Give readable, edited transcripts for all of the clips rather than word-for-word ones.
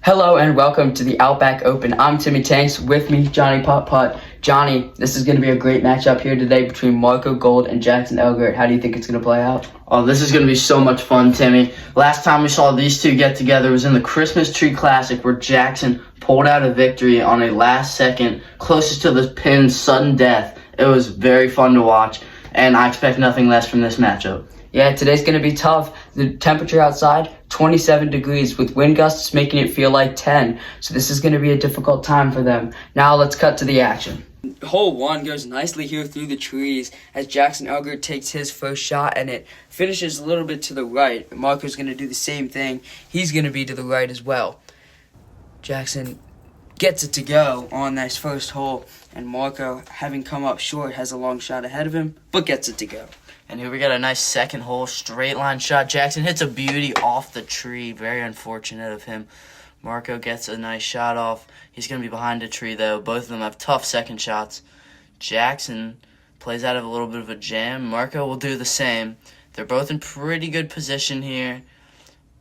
Hello and welcome to the Outback Open. I'm Timmy Tanks, with me, Johnny Putt Putt. Johnny, this is going to be a great matchup here today between Marco Gold and Jackson Elgert. How do you think it's going to play out? Oh, this is going to be so much fun, Timmy. Last time we saw these two get together was in the Christmas Tree Classic, where Jackson pulled out a victory on a last-second, closest to the pin, sudden death. It was very fun to watch, and I expect nothing less from this matchup. Yeah, today's going to be tough. The temperature outside, 27 degrees, with wind gusts making it feel like 10. So this is going to be a difficult time for them. Now let's cut to the action. Hole 1 goes nicely here through the trees as Jackson Elgert takes his first shot, and it finishes a little bit to the right. Marco's going to do the same thing. He's going to be to the right as well. Jackson gets it to go on this first hole, and Marco, having come up short, has a long shot ahead of him, but gets it to go. And here we got a nice second hole, straight line shot. Jackson hits a beauty off the tree. Very unfortunate of him. Marco gets a nice shot off. He's going to be behind a tree, though. Both of them have tough second shots. Jackson plays out of a little bit of a jam. Marco will do the same. They're both in pretty good position here.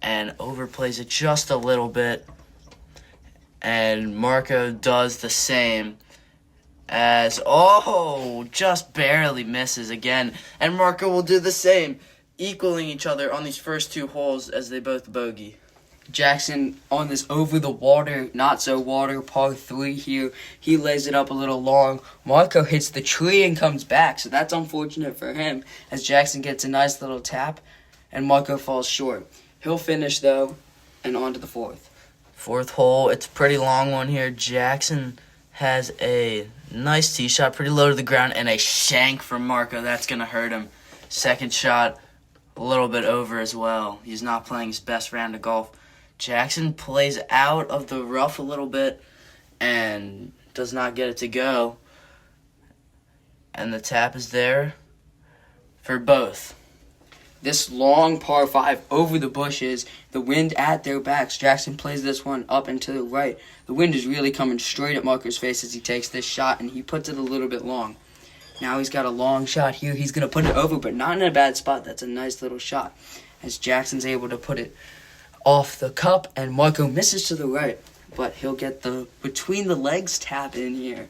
And overplays it just a little bit. And Marco does the same. Just barely misses again. And Marco will do the same, equaling each other on these first two holes as they both bogey. Jackson on this over the water, not so water, par 3 here. He lays it up a little long. Marco hits the tree and comes back, so that's unfortunate for him as Jackson gets a nice little tap and Marco falls short. He'll finish though, and on to the fourth. Fourth hole, it's a pretty long one here. Jackson has a nice tee shot, pretty low to the ground, and a shank from Marco. That's going to hurt him. Second shot, a little bit over as well. He's not playing his best round of golf. Jackson plays out of the rough a little bit and does not get it to go. And the tap is there for both. This long par 5 over the bushes, the wind at their backs. Jackson plays this one up and to the right. The wind is really coming straight at Marco's face as he takes this shot, and he puts it a little bit long. Now he's got a long shot here. He's going to put it over, but not in a bad spot. That's a nice little shot as Jackson's able to put it off the cup, and Marco misses to the right, but he'll get the between the legs tap in here.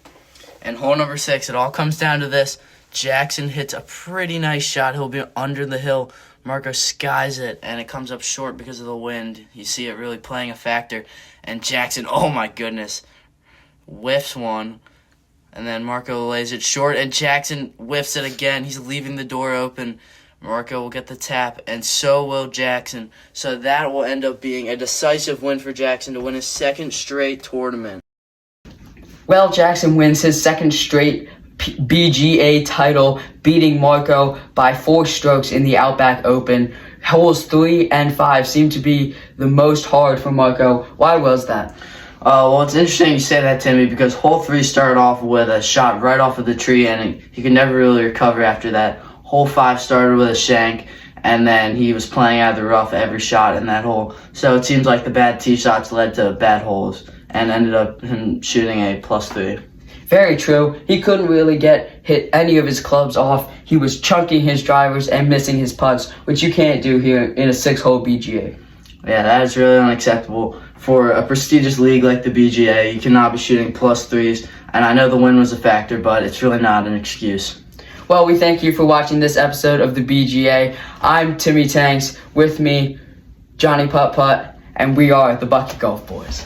And hole number 6, it all comes down to this. Jackson hits a pretty nice shot. He'll be under the hill. Marco skies it, and it comes up short because of the wind. You see it really playing a factor. And Jackson, oh my goodness, whiffs one. And then Marco lays it short, and Jackson whiffs it again. He's leaving the door open. Marco will get the tap, and so will Jackson. So that will end up being a decisive win for Jackson to win his second straight tournament. Well, Jackson wins his second straight BGA title, beating Marco by 4 strokes in the Outback Open. Holes 3 and 5 seem to be the most hard for Marco. Why was that? Well, it's interesting you say that, Timmy, because hole 3 started off with a shot right off of the tree, and he could never really recover after that. Hole 5 started with a shank, and then he was playing out of the rough every shot in that hole. So it seems like the bad tee shots led to bad holes and ended up him shooting a +3. Very true. He couldn't really hit any of his clubs off. He was chunking his drivers and missing his putts, which you can't do here in a 6-hole BGA. Yeah, that is really unacceptable. For a prestigious league like the BGA, you cannot be shooting +3s. And I know the wind was a factor, but it's really not an excuse. Well, we thank you for watching this episode of the BGA. I'm Timmy Tanks, with me, Johnny Putt Putt, and we are the Bucket Golf Boys.